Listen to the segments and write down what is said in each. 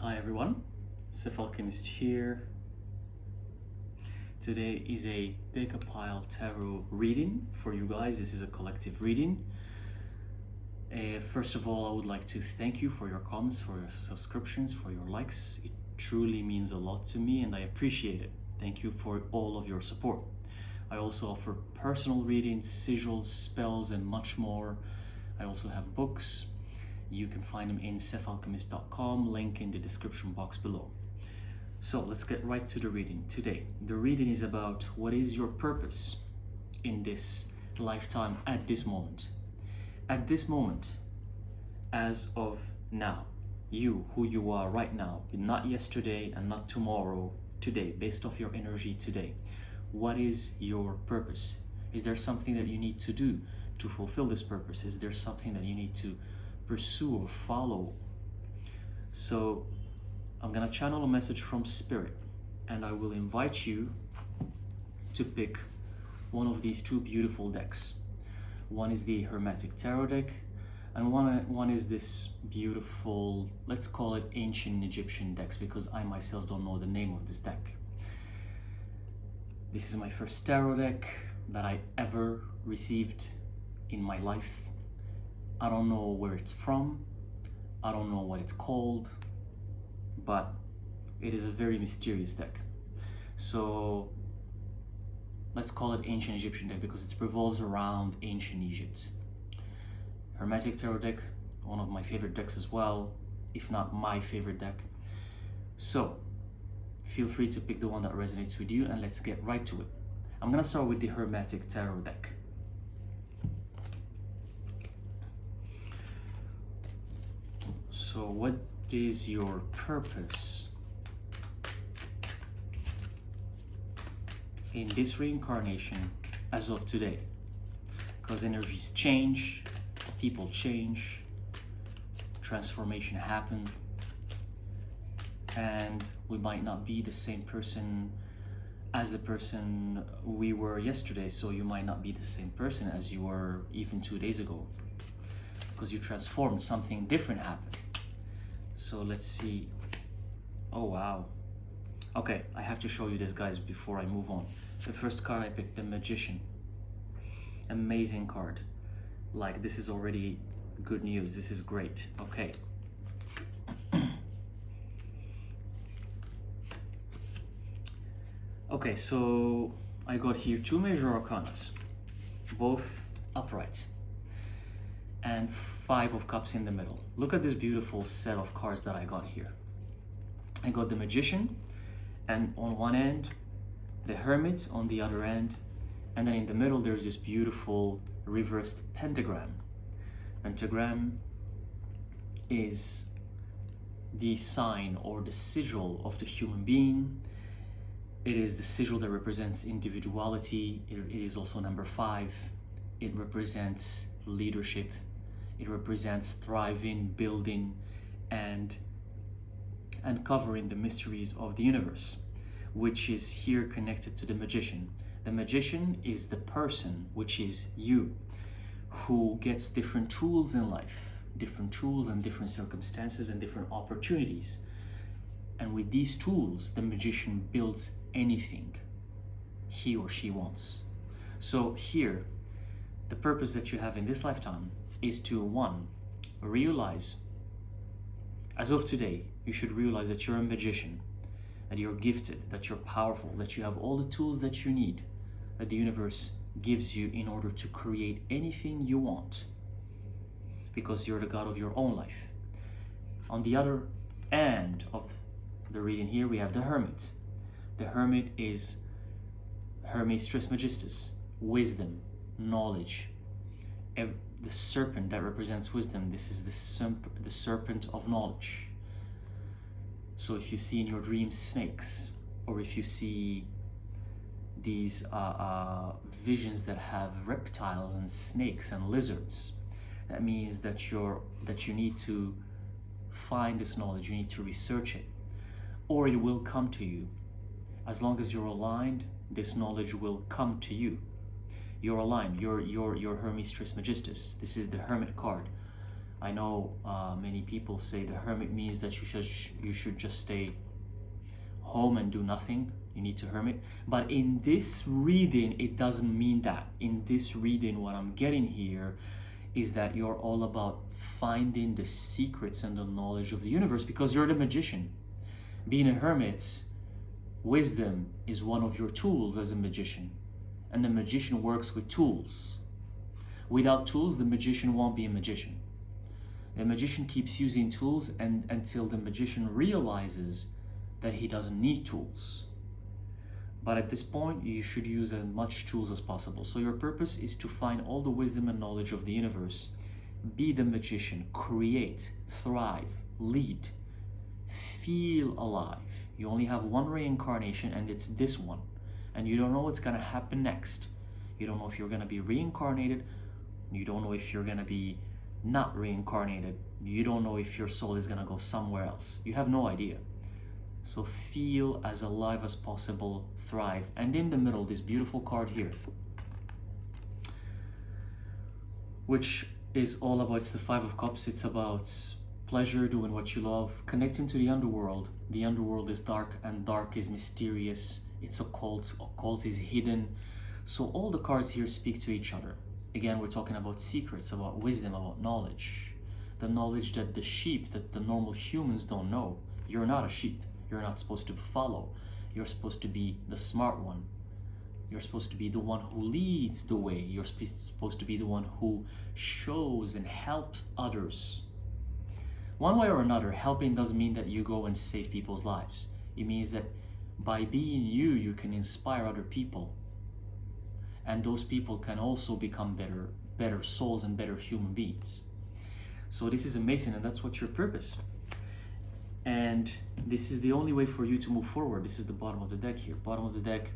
Hi everyone, Alchemist here. Today is a pick a pile tarot reading for you guys. This is a collective reading. First of all, I would like to thank you for your comments, for your subscriptions, for your likes. It truly means a lot to me and I appreciate it. Thank you for all of your support. I also offer personal readings, sigils, spells, and much more. I also have books. You can find them in thyself.com, link in the description box below. So let's get right to the reading today. The reading is about what is your purpose in this lifetime at this moment. At this moment, as of now, you, who you are right now, not yesterday and not tomorrow, today, based off your energy today. What is your purpose? Is there something that you need to do to fulfill this purpose? Is there something that you need to pursue or follow? So I'm gonna channel a message from Spirit and I will invite you to pick one of these two beautiful decks. One is the Hermetic Tarot deck and one is this beautiful, let's call it ancient Egyptian decks, because I myself don't know the name of this deck. This is my first tarot deck that I ever received in my life. I don't know where it's from, I don't know what it's called, but it is a very mysterious deck. So let's call it ancient Egyptian deck because it revolves around ancient Egypt. Hermetic Tarot deck, one of my favorite decks as well, if not my favorite deck. So feel free to pick the one that resonates with you and let's get right to it. I'm gonna start with the Hermetic Tarot deck. So what is your purpose in this reincarnation as of today? Because energies change, people change, transformation happen, and we might not be the same person as the person we were yesterday, so you might not be the same person as you were even 2 days ago, because you transformed, something different happened. So let's see. Oh wow. Okay, I have to show you this, guys, before I move on. The first card I picked, the Magician. Amazing card. Like, this is already good news. This is great. Okay. Okay, so I got here two major arcanas, both upright, and 5 of cups in the middle. Look at this beautiful set of cards that I got here. I got the Magician, and on one end the Hermit, on the other end, and then in the middle there's this beautiful reversed pentagram. Pentagram is the sign or the sigil of the human being. It is the sigil that represents individuality. It is also number 5. It represents leadership. It represents thriving, building, and uncovering the mysteries of the universe, which is here connected to the Magician. The Magician is the person, which is you, who gets different tools in life, different tools and different circumstances and different opportunities. And with these tools, the Magician builds anything he or she wants. So here, the purpose that you have in this lifetime is to, 1, realize, as of today, you should realize that you're a magician, that you're gifted, that you're powerful, that you have all the tools that you need, that the universe gives you in order to create anything you want, because you're the god of your own life. On the other end of the reading here, we have the Hermit. The Hermit is Hermes Trismegistus, wisdom, knowledge. The serpent that represents wisdom, this is the serpent of knowledge. So if you see in your dreams snakes, or if you see these visions that have reptiles and snakes and lizards, that means that you need to find this knowledge, you need to research it, or it will come to you. As long as you're aligned, this knowledge will come to you. You're aligned, you're Hermes Trismegistus. This is the Hermit card. I know many people say the hermit means that you should just stay home and do nothing. You need to hermit. But in this reading, it doesn't mean that. In this reading, what I'm getting here is that you're all about finding the secrets and the knowledge of the universe, because you're the magician. Being a hermit, wisdom is one of your tools as a magician. And the magician works with tools. Without tools, the magician won't be a magician. The magician keeps using tools until the magician realizes that he doesn't need tools. But at this point, you should use as much tools as possible. So your purpose is to find all the wisdom and knowledge of the universe. Be the magician, create, thrive, lead, feel alive. You only have one reincarnation, and it's this one. And you don't know what's gonna happen next. You don't know if you're gonna be reincarnated. You don't know if you're gonna be not reincarnated. You don't know if your soul is gonna go somewhere else. You have no idea. So feel as alive as possible, thrive. And in the middle, this beautiful card here, which is all about, it's the Five of Cups. It's about pleasure, doing what you love, connecting to the underworld. The underworld is dark, and dark is mysterious. It's occult. Occult is hidden. So all the cards here speak to each other. Again, we're talking about secrets, about wisdom, about knowledge. The knowledge that the sheep, that the normal humans don't know. You're not a sheep. You're not supposed to follow. You're supposed to be the smart one. You're supposed to be the one who leads the way. You're supposed to be the one who shows and helps others. One way or another, helping doesn't mean that you go and save people's lives. It means that by being you, you can inspire other people. And those people can also become better souls and better human beings. So this is amazing, and that's what's your purpose. And this is the only way for you to move forward. This is the bottom of the deck here. Bottom of the deck,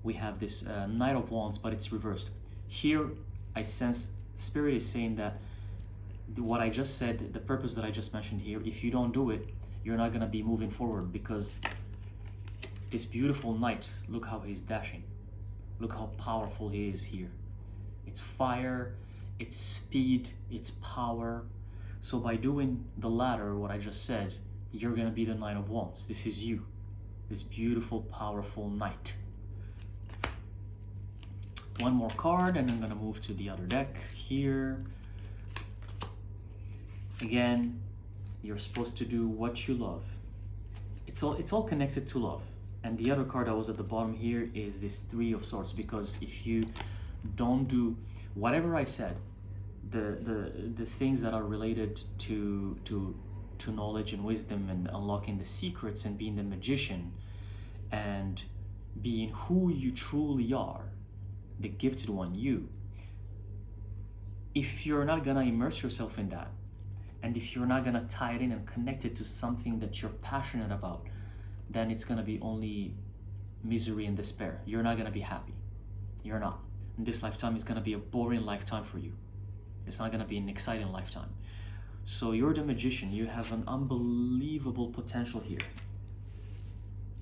we have this Knight of Wands, but it's reversed. Here, I sense Spirit is saying that what I just said, the purpose that I just mentioned here, if you don't do it, you're not going to be moving forward, because this beautiful Knight, look how he's dashing. Look how powerful he is here. It's fire, it's speed, it's power. So by doing the latter, what I just said, you're gonna be the Knight of Wands. This is you, this beautiful, powerful knight. One more card, and I'm gonna move to the other deck here. Again, you're supposed to do what you love. It's all connected to love. And the other card that was at the bottom here is this Three of Swords, because if you don't do whatever I said, the things that are related to knowledge and wisdom and unlocking the secrets and being the magician and being who you truly are, the gifted one, you, if you're not gonna immerse yourself in that, and if you're not gonna tie it in and connect it to something that you're passionate about, then it's gonna be only misery and despair. You're not gonna be happy. You're not. And this lifetime is gonna be a boring lifetime for you. It's not gonna be an exciting lifetime. So you're the magician. You have an unbelievable potential here.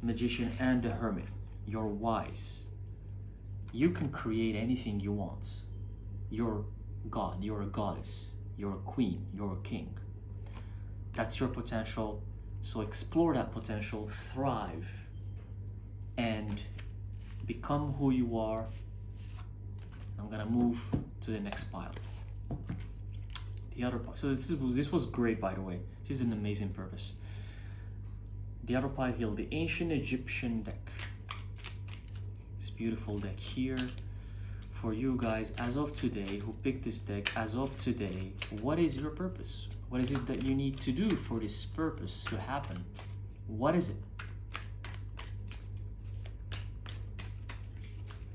Magician and the hermit. You're wise. You can create anything you want. You're God, you're a goddess, you're a queen, you're a king. That's your potential. So explore that potential, thrive, and become who you are. I'm gonna move to the next pile. The other pile. So this was great, by the way. This is an amazing purpose. The other pile here, the ancient Egyptian deck. This beautiful deck here. For you guys, as of today, who picked this deck, as of today, what is your purpose? What is it that you need to do for this purpose to happen? What is it?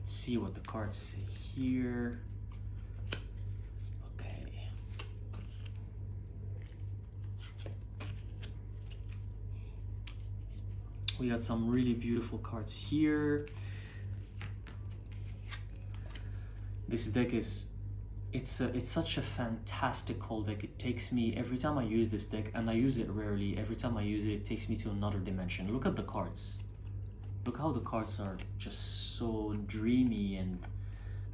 Let's see what the cards say here. Okay. We got some really beautiful cards here. This deck is, it's such a fantastical deck. It takes me, every time I use this deck, and I use it rarely, every time I use it, it takes me to another dimension. Look at the cards. Look how the cards are just so dreamy, and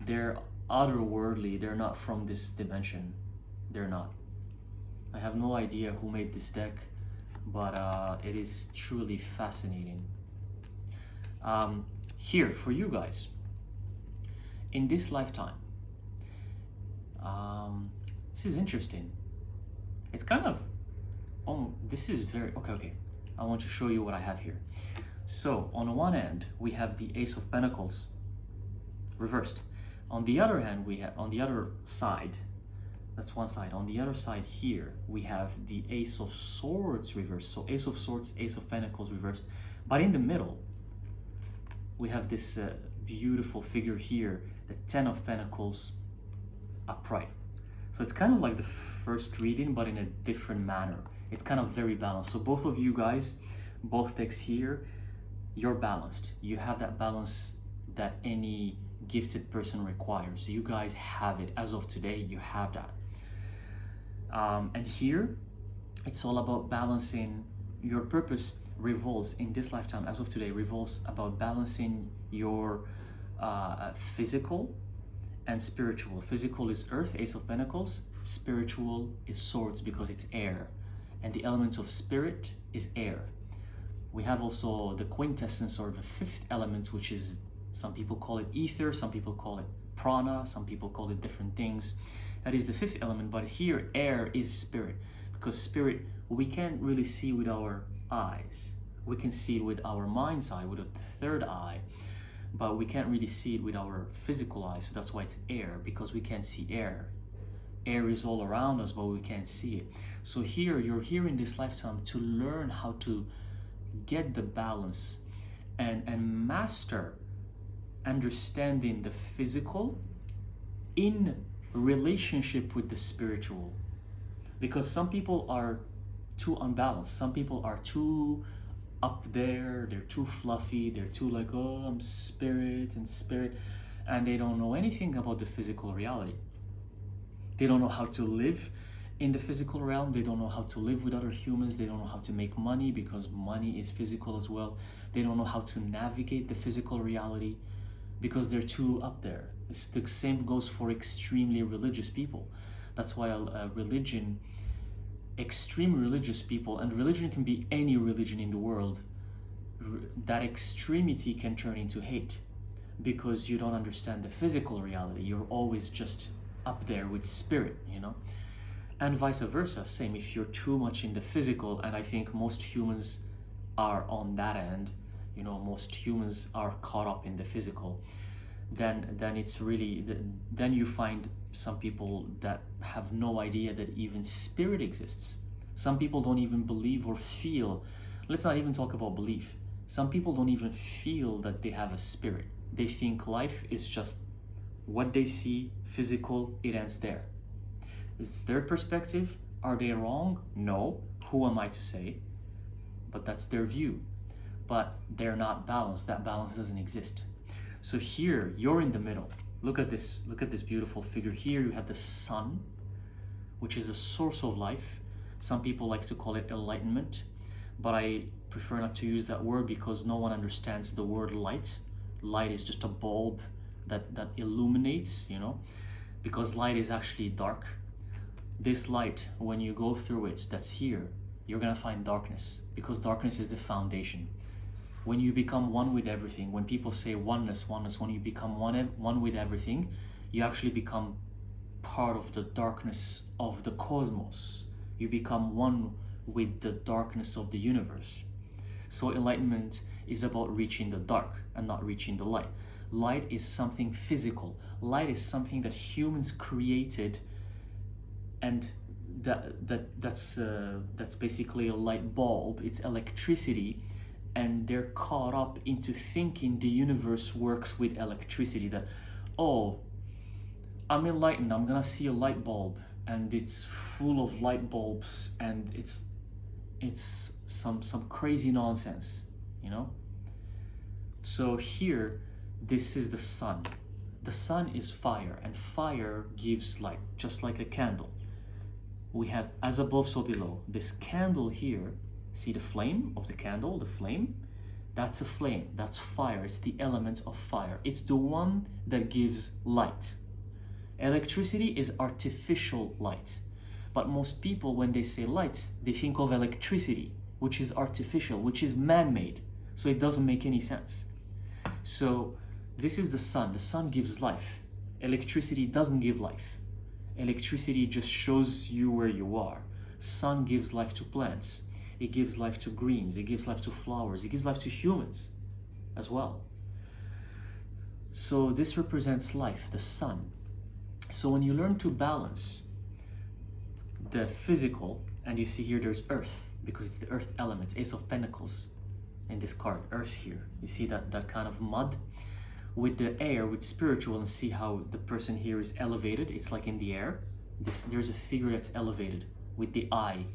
they're otherworldly. They're not from this dimension. They're not. I have no idea who made this deck, but it is truly fascinating. Here, for you guys, in this lifetime, this is interesting. It's kind of, oh, this is very, okay. I want to show you what I have here. So on one end, we have the Ace of Pentacles reversed. On the other hand, we have, on the other side, that's one side. On the other side here, we have the Ace of Swords reversed. So Ace of Swords, Ace of Pentacles reversed. But in the middle, we have this beautiful figure here, the Ten of Pentacles upright. So it's kind of like the first reading, but in a different manner. It's kind of very balanced. So both of you guys, both decks here, you're balanced. You have that balance that any gifted person requires. You guys have it. As of today, you have that. And here, it's all about balancing. Your purpose revolves in this lifetime, as of today, revolves about balancing your physical and spiritual. Physical is earth, Ace of Pentacles. Spiritual is swords because it's air. And the element of spirit is air. We have also the quintessence, or the fifth element, which is, some people call it ether, some people call it prana, some people call it different things. That is the fifth element, but here air is spirit, because spirit we can't really see with our eyes. We can see it with our mind's eye, with the third eye, but we can't really see it with our physical eyes. So that's why it's air, because we can't see air. Air is all around us, but we can't see it. So here, you're here in this lifetime to learn how to get the balance and master understanding the physical in relationship with the spiritual. Because some people are too unbalanced. Some people are too up there, they're too fluffy, they're too like, oh, I'm spirit, and they don't know anything about the physical reality. They don't know how to live in the physical realm. They don't know how to live with other humans. They don't know how to make money, because money is physical as well. They don't know how to navigate the physical reality because they're too up there. It's the same goes for extremely religious people. That's why religion, extreme religious people, and religion can be any religion in the world, that extremity can turn into hate because you don't understand the physical reality. You're always just up there with spirit, you know? And vice versa, same. If you're too much in the physical, and I think most humans are on that end, you know, most humans are caught up in the physical, then it's really, then you find some people that have no idea that even spirit exists. Some people don't even believe or feel. Let's not even talk about belief. Some people don't even feel that they have a spirit. They think life is just what they see, physical, it ends there. It's their perspective. Are they wrong? No. Who am I to say? But that's their view. But they're not balanced. That balance doesn't exist. So here, you're in the middle. Look at this beautiful figure. Here you have the sun, which is a source of life. Some people like to call it enlightenment, but I prefer not to use that word because no one understands the word light. Light is just a bulb that illuminates, you know, because light is actually dark. This light, when you go through it, that's here, you're gonna find darkness, because darkness is the foundation. When you become one with everything, when people say oneness, when you become one with everything, you actually become part of the darkness of the cosmos. You become one with the darkness of the universe. So enlightenment is about reaching the dark and not reaching the light. Light is something physical. Light is something that humans created, and that's basically a light bulb. It's electricity, and they're caught up into thinking the universe works with electricity. That, oh, I'm enlightened, I'm gonna see a light bulb and it's full of light bulbs, and it's some crazy nonsense, you know? So here, this is the sun. The sun is fire, and fire gives light, just like a candle. We have as above, so below. This candle here, see the flame of the candle, the flame? That's a flame, that's fire, it's the element of fire. It's the one that gives light. Electricity is artificial light. But most people, when they say light, they think of electricity, which is artificial, which is man-made. So it doesn't make any sense. So this is the sun. The sun gives life. Electricity doesn't give life. Electricity just shows you where you are. Sun gives life to plants. It gives life to greens. It gives life to flowers. It gives life to humans as well. So this represents life, the sun. So when you learn to balance the physical, and you see here there's earth, because it's the earth element, Ace of Pentacles in this card, earth here. You see that kind of mud with the air, with spiritual, and see how the person here is elevated. It's like in the air. There's a figure that's elevated with the eye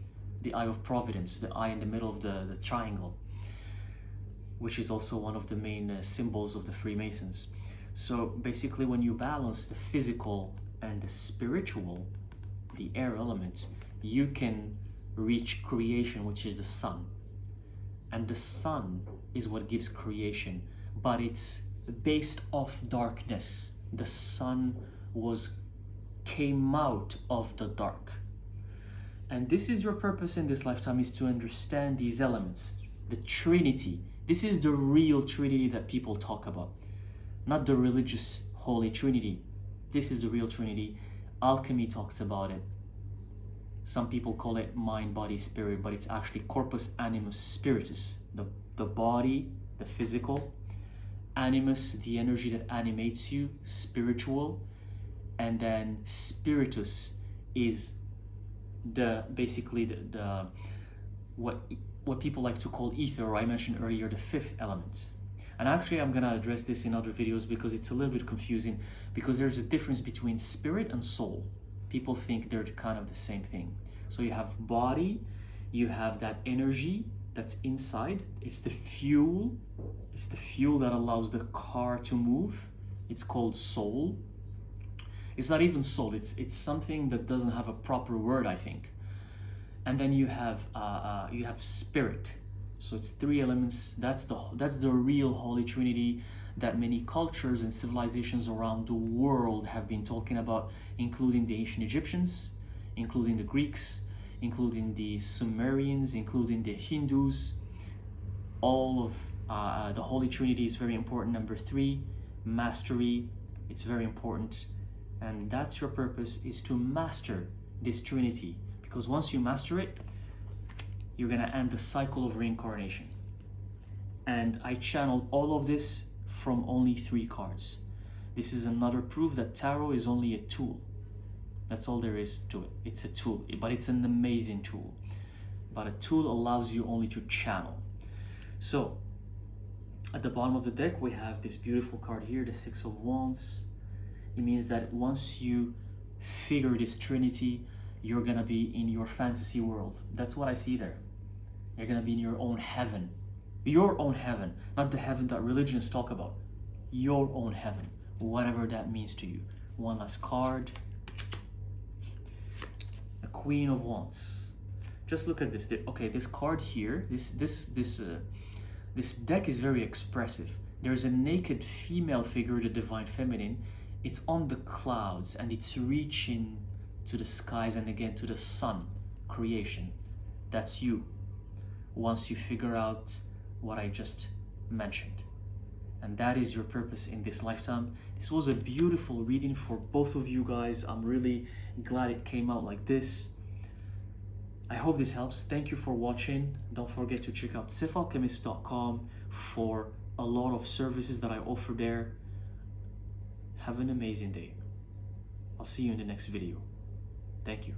of providence, the eye in the middle of the triangle, which is also one of the main symbols of the Freemasons. So basically, when you balance the physical and the spiritual, the air element, you can reach creation, which is the sun. And the sun is what gives creation, but it's based off darkness. The sun came out of the dark. And this is your purpose in this lifetime, is to understand these elements, the Trinity. This is the real Trinity that people talk about, not the religious Holy Trinity. This is the real Trinity. Alchemy talks about it. Some people call it mind, body, spirit, but it's actually corpus animus spiritus. The body, the physical, animus, the energy that animates you, spiritual, and then spiritus is basically what people like to call ether, or I mentioned earlier, the fifth element. And actually I'm gonna address this in other videos because it's a little bit confusing, because there's a difference between spirit and soul. People think they're kind of the same thing. So you have body, you have that energy that's inside. It's the fuel. It's the fuel that allows the car to move. It's called soul. It's not even soul. It's something that doesn't have a proper word, I think. And then you have spirit. So it's three elements. That's the real Holy Trinity that many cultures and civilizations around the world have been talking about, including the ancient Egyptians, including the Greeks, including the Sumerians, including the Hindus. All of the Holy Trinity is very important. Number 3, mastery. It's very important. And that's your purpose, is to master this Trinity. Because once you master it, you're gonna end the cycle of reincarnation. And I channeled all of this from only 3 cards. This is another proof that tarot is only a tool. That's all there is to it. It's a tool, but it's an amazing tool. But a tool allows you only to channel. So at the bottom of the deck, we have this beautiful card here, the 6 of Wands. It means that once you figure this Trinity, you're gonna be in your fantasy world. That's what I see there. You're gonna be in your own heaven. Your own heaven, not the heaven that religions talk about. Your own heaven, whatever that means to you. One last card. A Queen of Wands. Just look at this. Okay, this card here, this deck is very expressive. There's a naked female figure, the divine feminine. It's on the clouds and it's reaching to the skies and again to the sun, creation. That's you. Once you figure out what I just mentioned. And that is your purpose in this lifetime. This was a beautiful reading for both of you guys. I'm really glad it came out like this. I hope this helps. Thank you for watching. Don't forget to check out scialchemist.com for a lot of services that I offer there. Have an amazing day. I'll see you in the next video. Thank you.